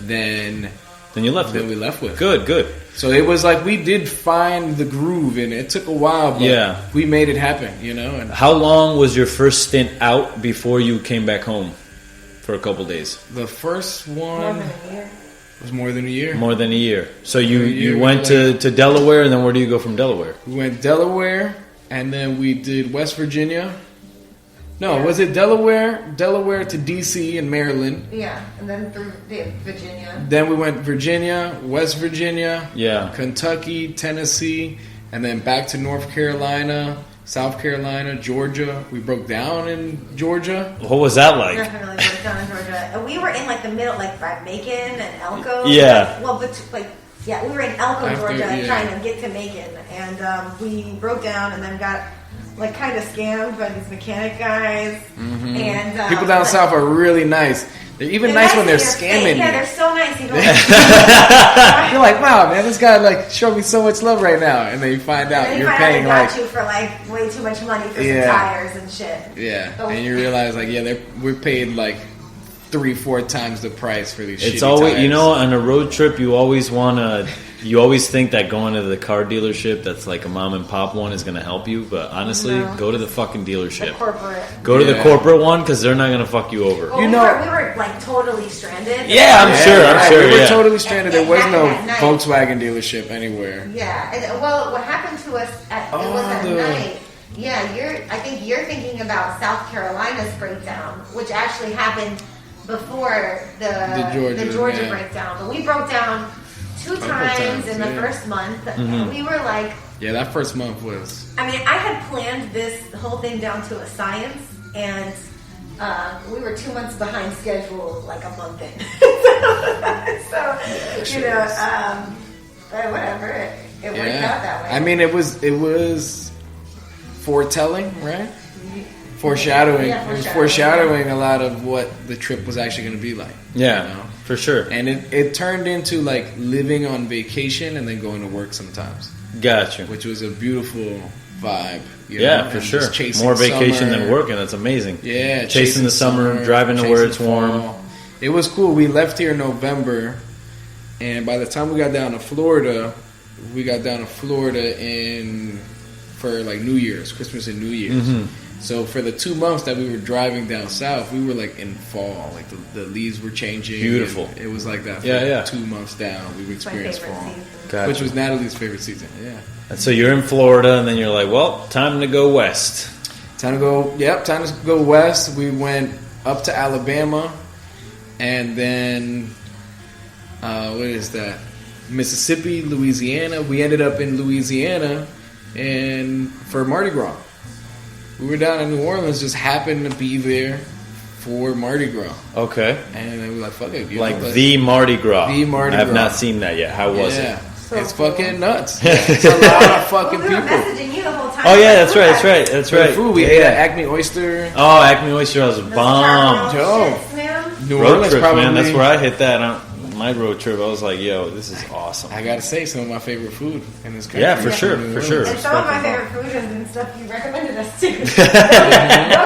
than you left with. we left with. Good. So it was like we did find the groove, and it took a while, but we made it happen, And how long was your first stint out before you came back home for a couple days? The first one was more than a year. More than a year. So you went to Delaware, and then where do you go from Delaware? We went Delaware, and then we did West Virginia. No, was it Delaware? Delaware to D.C. and Maryland. Yeah, and then through Virginia. Then we went Virginia, West Virginia, Kentucky, Tennessee, and then back to North Carolina, South Carolina, Georgia. We broke down in Georgia. What was that like? Definitely broke down in Georgia. And we were in like the middle, like by Macon and Elko. Yeah. We were in Elko, Georgia, trying to get to Macon, and we broke down and then got like kind of scammed by these mechanic guys. Mm-hmm. And people down south are really nice. They're even nice when they're scamming. Yeah, they're so nice. You don't You're like, wow, man, this guy like showed me so much love right now, and then you find out you're paying like you for like way too much money for some tires and shit. Yeah, and you realize like we're paid like 3-4 times the price for these. It's shitty always tires. on a road trip you always think that going to the car dealership that's like a mom and pop one is going to help you, but honestly, go to the fucking dealership. The corporate. Go to the corporate one because they're not going to fuck you over. Well, we were like totally stranded. Yeah, I'm sure. We were totally stranded. There was no Volkswagen dealership anywhere. Yeah, and what happened to us it was at night. Yeah, I think you're thinking about South Carolina's breakdown, which actually happened before the Georgia breakdown. But we broke down two times in the first month, and we were like... Yeah, that first month was... I mean, I had planned this whole thing down to a science, and we were 2 months behind schedule, like a month in. So, but whatever, it worked out that way. I mean, it was foretelling, right? Foreshadowing. It was foreshadowing a lot of what the trip was actually going to be like. Yeah, for sure. And it turned into like living on vacation and then going to work sometimes. Gotcha. Which was a beautiful vibe. For sure. More vacation than working. That's amazing. Yeah. Chasing the summer, driving to where it's warm. It was cool. We left here in November, and by the time we got down to Florida, for like New Year's, Christmas and New Year's. Mm-hmm. So for the 2 months that we were driving down south, we were like in fall. Like the leaves were changing. Beautiful. It was like that for 2 months down. We experienced fall. Gotcha. Which was Natalie's favorite season. Yeah. And so you're in Florida, and then you're like, well, time to go west. Time to go west. We went up to Alabama, and then what is that? Mississippi, Louisiana. We ended up in Louisiana, and for Mardi Gras. We were down in New Orleans, just happened to be there for Mardi Gras. Okay. And then we were like, fuck it. Like the Mardi Gras. The Mardi Gras. I have not seen that yet. How was it? So it's fucking nuts. It's a lot of fucking we were people. messaging you the whole time. Oh, yeah, that's right. The food, we ate at Acme Oyster. Oh, Acme Oyster was a bomb. New Road Orleans, trip, probably. man. That's where I hit that on my road trip. I was like, yo, this is awesome. I gotta say, some of my favorite food in this country. Yeah, for sure. And some of my favorite food and stuff you recommended us to. Go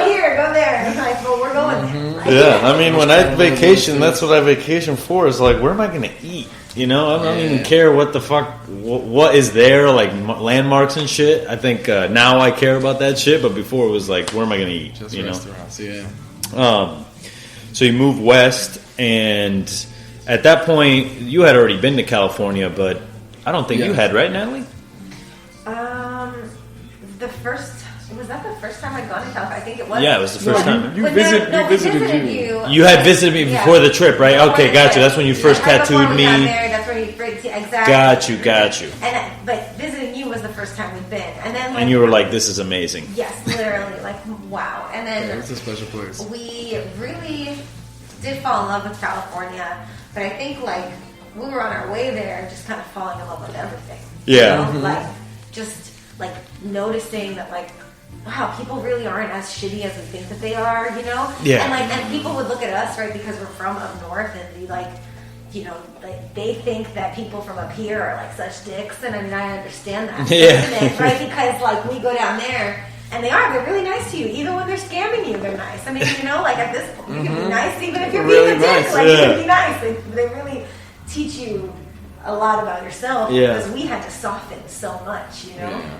here, go there. I'm like, well, we're going there. Yeah, I mean, when I vacation, that's what I vacation for. Is like, where am I going to eat? I don't even care what the fuck, what is there, like landmarks and shit. I think now I care about that shit, but before it was like, where am I going to eat? Just restaurants, So you moved west, and at that point, you had already been to California, but I don't think you had, right, Natalie? Was that the first time I'd gone to California? I think it was. Yeah, it was the first time. We visited you. You had visited me before the trip, right? Okay, got you. That's when you first tattooed me. That's where you exactly. Got you. But visiting you was the first time we'd been, and then and you were like, "This is amazing." Yes, literally, like wow. And then it's a special place. We really did fall in love with California, but I think like we were on our way there, just kind of falling in love with everything. Yeah, like just like noticing that like. Wow, people really aren't as shitty as we think that they are, Yeah. And people would look at us, right, because we're from up north, and be like, like they think that people from up here are like such dicks, and I mean I understand that, right? Because like we go down there, And they're really nice to you. Even when they're scamming you, they're nice. I mean, like at this point, you can be nice even if you're Really being a dick. nice, Like, you can be nice. They really teach you a lot about yourself because we had to soften so much,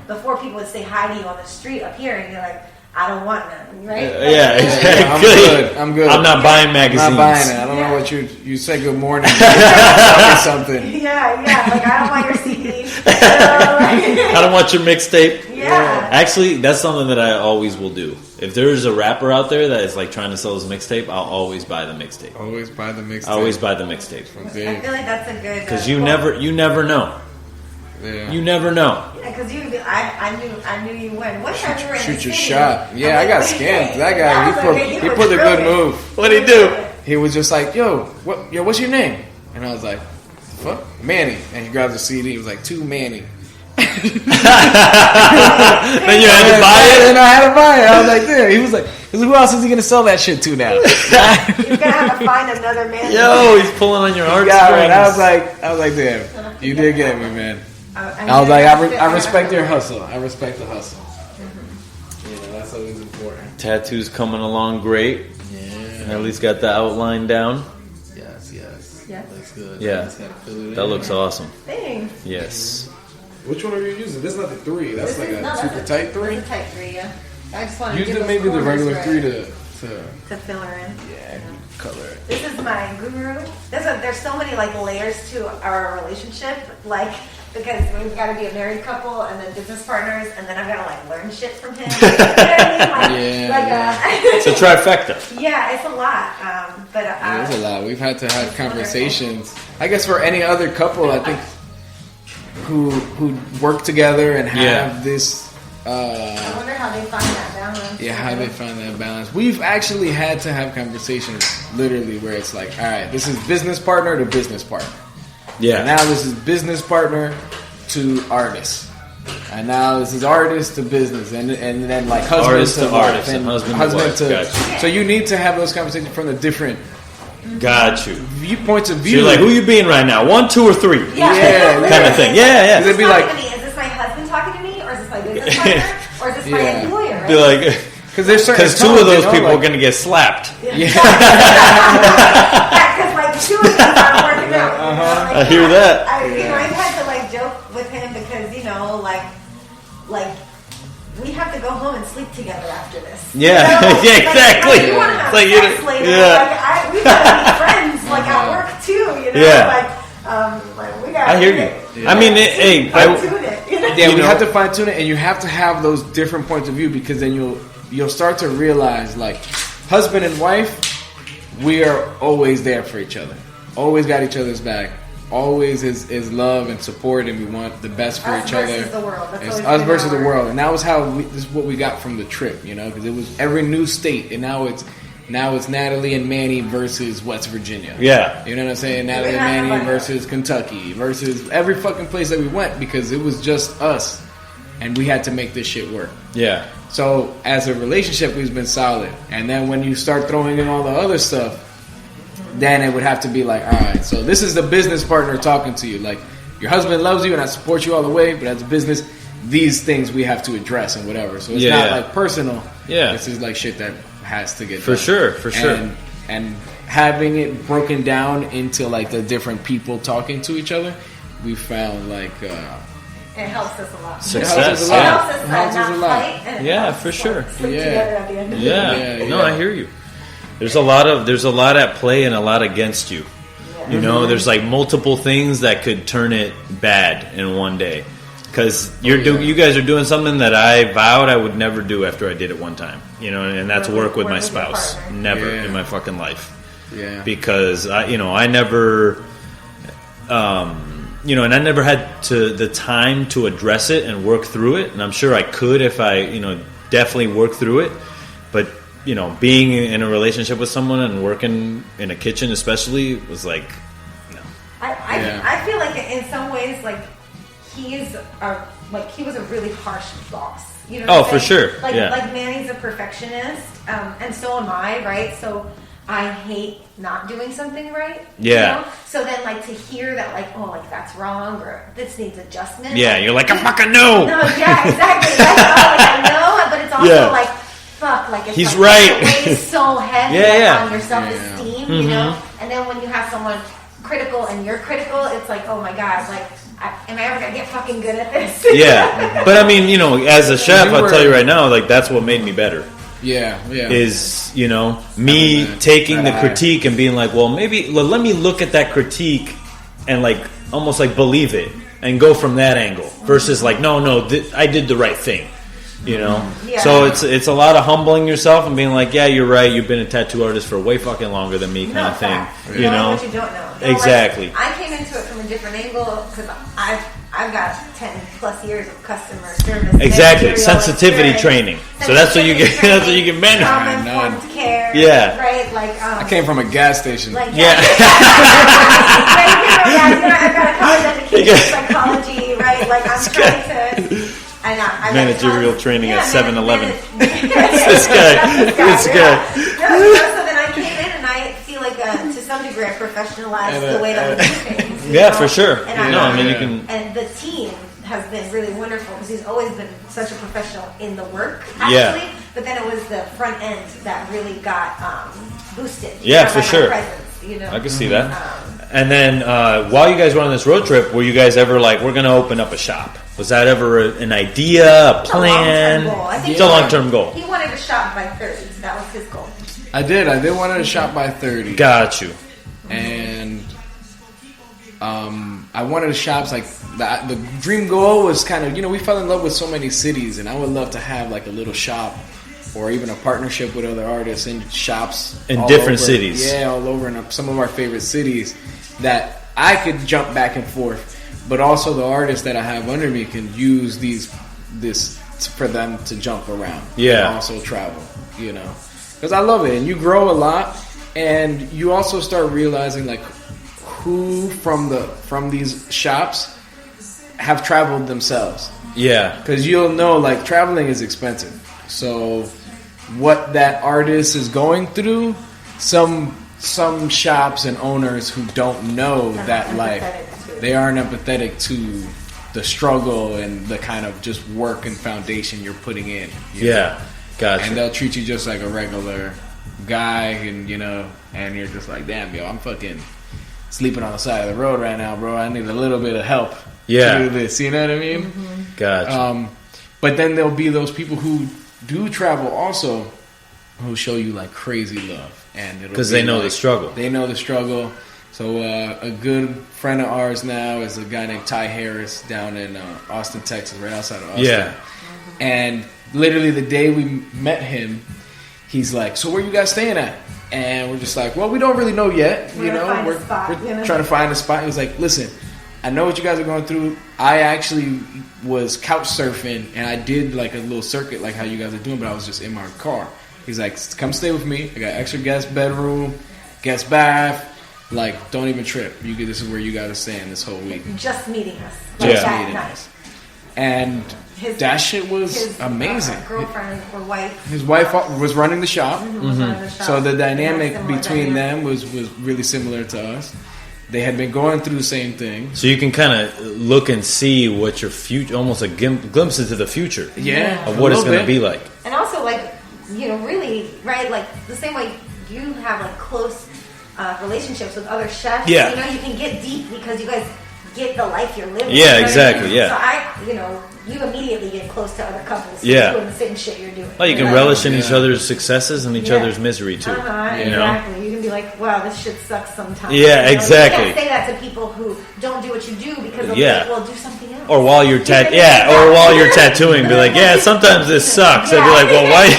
Before people would say hi to you on the street up here and you're like, I don't want none, right? Exactly. I'm good. I'm not buying magazines. I'm not buying it. I don't know what you say good morning. Or something. Yeah. Like, I don't want your CD. I don't want your mixtape. Yeah. Actually, that's something that I always will do. If there's a rapper out there that is like trying to sell his mixtape, I'll always buy the mixtape. Always buy the mixtape. I always buy the mixtape. I feel like that's a good... Because you never know. Yeah. You never know. Yeah, because I knew you would. One time you were in Shoot the your city. shot. Yeah, I got scammed. That guy, he put a good move. What'd he do? He was just like, yo, what's your name? And I was like, fuck, Manny. And he grabbed the CD. He was like, to Manny. Then you had to buy it? And I had to buy it. I was like, there. He was like, who else is he going to sell that shit to now? You're going to have to find another man. Yo, he's pulling on your heartstrings. I was like, damn, you did get me, man. I was like, I respect your hustle. I respect the hustle. That's always important. Tattoos coming along great. Yeah. At least got the outline down. Yes. Yeah. Looks good. Yeah. That looks awesome. Thanks. Yes. Which one are you using? This is not the 3. That's like a super tight 3? That's a tight 3, yeah. I just want to Use maybe the regular 3 to fill her in. Yeah, color it. This is my guru. There's so many like layers to our relationship, like because we've got to be a married couple and then business partners, and then I've got to like learn shit from him. You know what I mean? It's a trifecta. Yeah, it's a lot. But it's a lot. We've had to have conversations. I guess for any other couple, I think who work together and have this. I wonder how they find that balance. Yeah, how they find that balance. We've actually had to have conversations, literally, where it's like, all right, this is business partner to business partner. Yeah. And now this is business partner to artist. And now this is artist to business, and then like husband artist to artist, and husband to. Gotcha. So you need to have those conversations from the different. Got you. Viewpoints of view. So you're like, who you being right now? 1, 2, or 3? Yeah. Kind of thing. Yeah. It'd be like, is this my husband talking to me, or is this my business partner, or is this my employer? Right? Be like, because two of those people are going to get slapped. Yeah. Because like 2 of these aren't working out. I hear that. I've had to like joke with him because like we have to go home and sleep together after this. Yeah, exactly. Like, you want to have like sex later. Like, we gotta be friends, like at work too. Like we gotta. I hear you. Yeah. I mean, fine-tune it. Yeah, we have to fine tune it, and you have to have those different points of view because then you'll start to realize, like, husband and wife, we are always there for each other, always got each other's back. Always is love and support, and we want the best for each other. The world. It's us versus the world, and that was this is what we got from the trip, because it was every new state, and now it's Natalie and Manny versus West Virginia. Yeah, you know what I'm saying? Natalie and Manny versus Kentucky versus every fucking place that we went because it was just us, and we had to make this shit work. Yeah. So as a relationship, we've been solid, and then when you start throwing in all the other stuff. Then it would have to be like, all right, so this is the business partner talking to you. Like, your husband loves you and I support you all the way, but as a business, these things we have to address and whatever. So it's not like personal. Yeah. This is like shit that has to get done. For sure. And having it broken down into like the different people talking to each other, we found like... it helps us a lot. Success. It helps us not fight. Yeah, for sure. Sleep together at the end of the day. No, I hear you. There's a lot at play and a lot against you. Yeah. You know, there's like multiple things that could turn it bad in one day. Because you guys are doing something that I vowed I would never do after I did it one time. And that's work with my spouse. Never in my fucking life. Yeah. Because I never, and I never had the time to address it and work through it. And I'm sure I could if I, definitely work through it. But being in a relationship with someone and working in a kitchen especially was like, no. I feel like in some ways, like, he was a really harsh boss. For sure. Like Manny's a perfectionist, and so am I, right? So I hate not doing something right. Yeah. You know? So then, like, to hear that, like, oh, like, that's wrong or this needs adjustment. Yeah, like, you're like, I fucking know. No, yeah, exactly. Like, I know, but it's also like, fuck, like, it's he's like, right. It weighs so heavy on your self-esteem, you know? And then when you have someone critical and you're critical, it's like, oh my God, like, am I ever gonna get fucking good at this? Yeah. But I mean, you know, as a chef, I'll tell you right now, like, that's what made me better. Yeah. Is, you know, me taking the critique and being like, well, maybe let me look at that critique and like almost like believe it and go from that angle versus like, no, I did the right thing, you know. Yeah. So it's a lot of humbling yourself and being like, yeah, you're right. You've been a tattoo artist for way fucking longer than me, kind of thing. You know what you don't know. Exactly. Like, I came into it from a different angle because I've got 10 plus years of customer service. Exactly, sensitivity training. So that's what you get. That's what you get managed. Trauma-informed care. Yeah. Right. Like I came from a gas station. Like, yeah. I've got a college education in psychology. Right. Like I'm trying to. Managerial training at 7-Eleven. This guy. No, so then I came in and I feel like to some degree I professionalized the way that we do things. Yeah, for sure. And you can. And the team has been really wonderful because he's always been such a professional in the work, actually. Yeah. But then it was the front end that really got boosted. Yeah, for sure. Presence, you know? I can see that. And then while you guys were on this road trip, were you guys ever like, we're going to open up a shop? Was that ever an idea, a plan? It's a long-term goal. He wanted to shop by 30. That was his goal. I did want to shop by 30. Got you. And I wanted to shops like the dream goal was kind of, you know, we fell in love with so many cities, and I would love to have like a little shop or even a partnership with other artists in shops in different cities. Yeah, all over in some of our favorite cities that I could jump back and forth, but also the artists that I have under me can use this for them to jump around. Yeah, and also travel. You know, because I love it, and you grow a lot, and you also start realizing like who from these shops have traveled themselves. Yeah, because you'll know like traveling is expensive. So what that artist is going through, some shops and owners who don't know that life, they aren't empathetic to the struggle and the kind of just work and foundation you're putting in. You know? Gotcha. And they'll treat you just like a regular guy, and you know, and you're just like, damn, yo, I'm fucking sleeping on the side of the road right now, bro. I need a little bit of help to do this. You know what I mean? Mm-hmm. Gotcha. But then there'll be those people who do travel also, who show you like crazy love, and because they know the struggle. They know the struggle. So a good friend of ours now is a guy named Ty Harris down in Austin, Texas, right outside of Austin. Yeah. And literally the day we met him, he's like, "So where you guys staying at?" And we're just like, "Well, we don't really know yet. We're trying to find a spot." He was like, "Listen, I know what you guys are going through. I actually was couch surfing, and I did like a little circuit like how you guys are doing, but I was just in my car." He's like, "Come stay with me. I got extra guest bedroom, guest bath. Like, don't even trip. This is where you guys are staying this whole week." Just meeting us. And that shit was amazing. Girlfriend or wife. His wife was running the shop. Mm-hmm. So the dynamic between them was really similar to us. They had been going through the same thing. So you can kind of look and see what your future, almost a glimpse into the future. Yeah. Of what it's going to be like. And also, like, you know, really, right, like, the same way you have, like, close relationships with other chefs. Yeah. You know, you can get deep because you guys get the life you're living. Yeah, exactly, yeah. So you immediately get close to other couples doing the same shit you're doing. Well, you can relish in each other's successes and each other's misery, too. Exactly. You can be like, wow, this shit sucks sometimes. Yeah, exactly. You can't say that to people who don't do what you do because they'll be like, well, do something else. Or while you're tattooing, be like, yeah, sometimes this sucks. I'd be like, well, why'd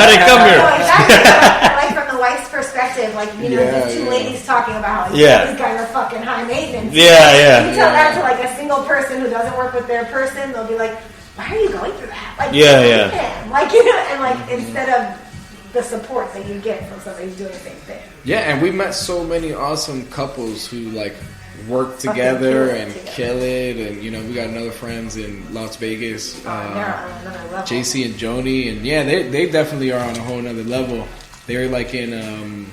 I come here? No, exactly. Like from the wife's perspective, like, you know, these two ladies talking about how these guys are fucking high maintenance. Yeah. You tell that to like a single person who doesn't work with their person, they'll be like, why are you going through that? Like, like, you know, and like instead of the support that you get from somebody who's doing the same thing. Yeah, and we met so many awesome couples who like work together and kill it, and you know, we got another friends in Las Vegas, JC and Joni, and they definitely are on a whole nother level. They're like in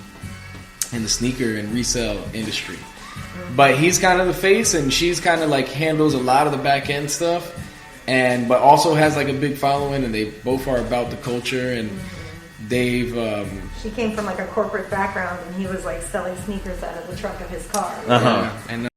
in the sneaker and resale industry. But he's kind of the face, and she's kind of like handles a lot of the back end stuff, but also has like a big following, and they both are about the culture, and they've. She came from like a corporate background, and he was like selling sneakers out of the trunk of his car. Uh-huh. And